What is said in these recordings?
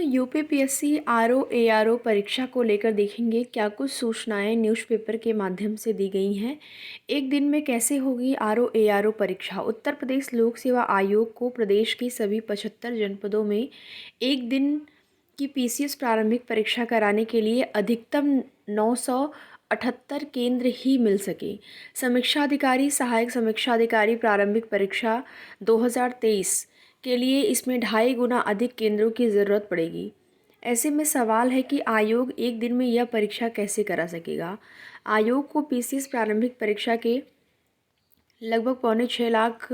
UPPSC RO ARO परीक्षा को लेकर देखेंगे क्या कुछ सूचनाएं न्यूज़पेपर के माध्यम से दी गई हैं। एक दिन में कैसे होगी आरओ एआरओ परीक्षा। उत्तर प्रदेश लोक सेवा आयोग को प्रदेश की सभी 75 जनपदों में एक दिन की पीसीएस प्रारंभिक परीक्षा कराने के लिए अधिकतम 978 केंद्र ही मिल सके। समीक्षा अधिकारी, सहायक समीक्षा अधिकारी प्रारंभिक परीक्षा 2023 के लिए इसमें 2.5 गुना अधिक केंद्रों की ज़रूरत पड़ेगी। ऐसे में सवाल है कि आयोग एक दिन में यह परीक्षा कैसे करा सकेगा। आयोग को पीसीएस प्रारंभिक परीक्षा के लगभग 5.25 लाख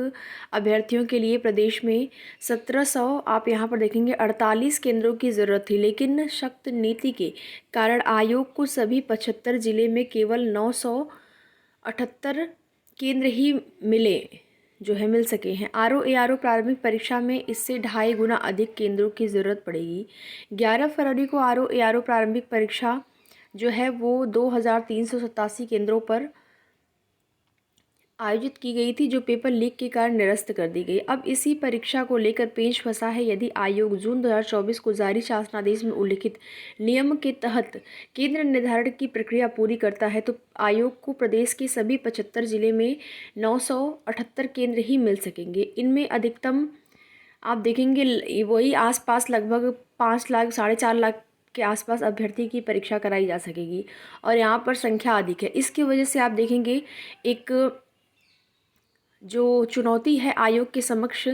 अभ्यर्थियों के लिए प्रदेश में 1700 आप यहाँ पर देखेंगे 48 केंद्रों की ज़रूरत थी, लेकिन सख्त नीति के कारण आयोग को सभी 75 जिले में केवल 978 केंद्र ही मिल सके हैं। आरओ एआरओ प्रारंभिक परीक्षा में इससे 2.5 गुना अधिक केंद्रों की ज़रूरत पड़ेगी। 11 फरवरी को आरओ एआरओ प्रारंभिक परीक्षा जो है वो 2387 केंद्रों पर आयोजित की गई थी, जो पेपर लीक के कारण निरस्त कर दी गई। अब इसी परीक्षा को लेकर पेंच फंसा है। यदि आयोग जून 2024 को जारी शासनादेश में उल्लिखित नियम के तहत केंद्र निर्धारण की प्रक्रिया पूरी करता है तो आयोग को प्रदेश के सभी 75 जिले में 978 केंद्र ही मिल सकेंगे। इनमें अधिकतम आप देखेंगे वही आसपास लगभग 5 लाख 4.5 लाख के आसपास अभ्यर्थी की परीक्षा कराई जा सकेगी और यहाँ पर संख्या अधिक है। इसकी वजह से आप देखेंगे एक जो चुनौती है आयोग के समक्ष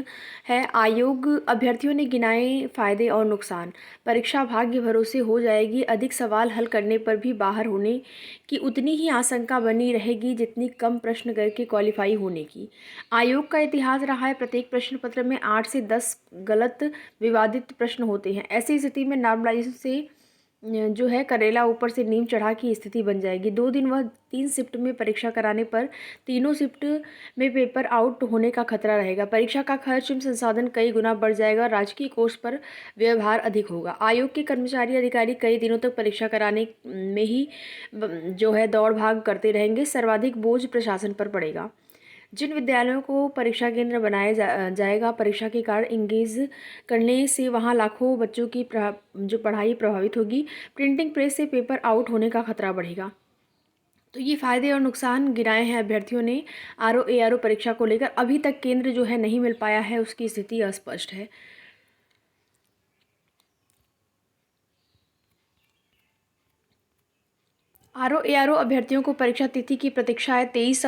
है। आयोग अभ्यर्थियों ने गिनाए फायदे और नुकसान। परीक्षा भाग्य भरोसे हो जाएगी। अधिक सवाल हल करने पर भी बाहर होने की उतनी ही आशंका बनी रहेगी जितनी कम प्रश्न करके क्वालिफाई होने की। आयोग का इतिहास रहा है, प्रत्येक प्रश्न पत्र में 8 से 10 गलत विवादित प्रश्न होते हैं। ऐसी स्थिति में नॉर्मलाइजेशन से जो है करेला ऊपर से नीम चढ़ा की स्थिति बन जाएगी। 2 दिन व 3 शिफ्ट में परीक्षा कराने पर तीनों शिफ्ट में पेपर आउट होने का खतरा रहेगा। परीक्षा का खर्च एवं संसाधन कई गुना बढ़ जाएगा। राजकीय कोष पर व्यवहार अधिक होगा। आयोग के कर्मचारी अधिकारी कई दिनों तक परीक्षा कराने में ही जो है दौड़ भाग करते रहेंगे। सर्वाधिक बोझ प्रशासन पर पड़ेगा। जिन विद्यालयों को परीक्षा केंद्र बनाया जाएगा, परीक्षा के कारण इंगेज करने से वहां लाखों बच्चों की जो पढ़ाई प्रभावित होगी। प्रिंटिंग प्रेस से पेपर आउट होने का खतरा बढ़ेगा। तो ये फायदे और नुकसान गिनाए हैं अभ्यर्थियों ने आरओ एआरओ परीक्षा को लेकर। अभी तक केंद्र जो है नहीं मिल पाया है, उसकी स्थिति अस्पष्ट है। आरओ एआरओ अभ्यर्थियों को परीक्षा तिथि की प्रतीक्षा है। 22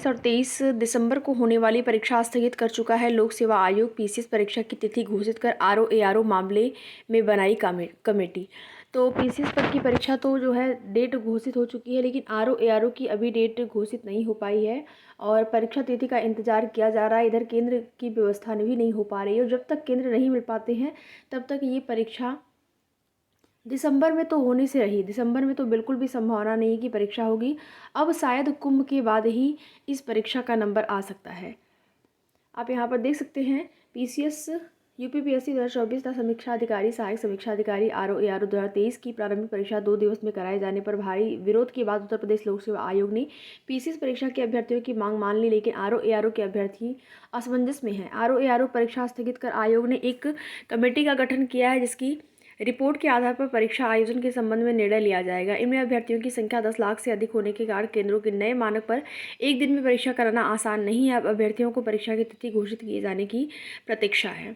और 23 दिसंबर को होने वाली परीक्षा स्थगित कर चुका है लोक सेवा आयोग। पीसीएस परीक्षा की तिथि घोषित कर आरओ एआरओ मामले में बनाई कमेटी। तो पीसीएस पद की परीक्षा तो जो है डेट घोषित हो चुकी है, लेकिन आरओ एआरओ की अभी डेट घोषित नहीं हो पाई है और परीक्षा तिथि का इंतजार किया जा रहा है। इधर केंद्र की व्यवस्था भी नहीं हो पा रही है और जब तक केंद्र नहीं मिल पाते हैं तब तक ये परीक्षा दिसंबर में तो होने से रही। दिसंबर में तो बिल्कुल भी संभावना नहीं कि परीक्षा होगी। अब शायद कुंभ के बाद ही इस परीक्षा का नंबर आ सकता है। आप यहाँ पर देख सकते हैं पीसीएस यूपीपीएससी 2024 का समीक्षा अधिकारी, सहायक समीक्षा अधिकारी आरओ एआरओ 2023 की प्रारंभिक परीक्षा 2 दिवस में कराए जाने पर भारी विरोध के बाद उत्तर प्रदेश लोक सेवा आयोग ने पीसीएस परीक्षा के अभ्यर्थियों की मांग मान ली, लेकिन आरओ एआरओ के अभ्यर्थी असमंजस में हैं। आरओ एआरओ परीक्षा स्थगित कर आयोग ने एक कमेटी का गठन किया है, जिसकी रिपोर्ट के आधार पर परीक्षा आयोजन के संबंध में निर्णय लिया जाएगा। इनमें अभ्यर्थियों की संख्या 10 लाख से अधिक होने के कारण केंद्रों के नए मानक पर एक दिन में परीक्षा कराना आसान नहीं है। अब अभ्यर्थियों को परीक्षा की तिथि घोषित किए जाने की प्रतीक्षा है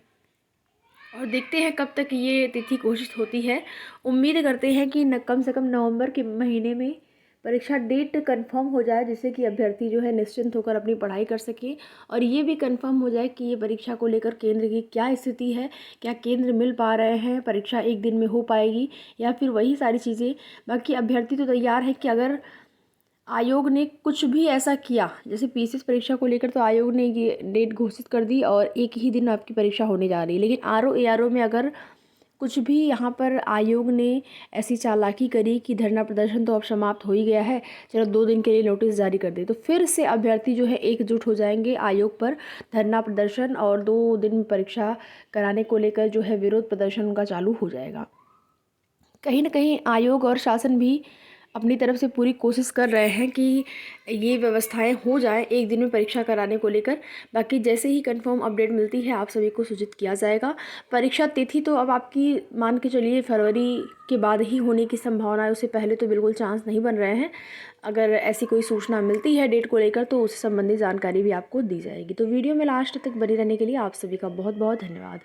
और देखते हैं कब तक ये तिथि घोषित होती है। उम्मीद करते हैं कि कम से कम नवंबर के महीने में परीक्षा डेट कंफर्म हो जाए, जिससे कि अभ्यर्थी जो है निश्चिंत होकर अपनी पढ़ाई कर सके और ये भी कंफर्म हो जाए कि ये परीक्षा को लेकर केंद्र की क्या स्थिति है, क्या केंद्र मिल पा रहे हैं, परीक्षा एक दिन में हो पाएगी या फिर वही सारी चीज़ें। बाकी अभ्यर्थी तो तैयार है कि अगर आयोग ने कुछ भी ऐसा किया, जैसे पीसीएस परीक्षा को लेकर तो आयोग ने ये डेट घोषित कर दी और एक ही दिन आपकी परीक्षा होने जा रही है, लेकिन आरओ एआरओ में अगर कुछ भी यहाँ पर आयोग ने ऐसी चालाकी करी कि धरना प्रदर्शन तो अब समाप्त हो ही गया है, चलो 2 दिन के लिए नोटिस जारी कर दे, तो फिर से अभ्यर्थी जो है एकजुट हो जाएंगे आयोग पर धरना प्रदर्शन और 2 दिन में परीक्षा कराने को लेकर जो है विरोध प्रदर्शन उनका चालू हो जाएगा। कहीं ना कहीं आयोग और शासन भी अपनी तरफ से पूरी कोशिश कर रहे हैं कि ये व्यवस्थाएं हो जाएं एक दिन में परीक्षा कराने को लेकर। बाकी जैसे ही कंफर्म अपडेट मिलती है आप सभी को सूचित किया जाएगा। परीक्षा तिथि तो अब आपकी मान के चलिए फरवरी के बाद ही होने की संभावना है, उससे पहले तो बिल्कुल चांस नहीं बन रहे हैं। अगर ऐसी कोई सूचना मिलती है डेट को लेकर तो उससे संबंधित जानकारी भी आपको दी जाएगी। तो वीडियो में लास्ट तक बने रहने के लिए आप सभी का बहुत बहुत धन्यवाद।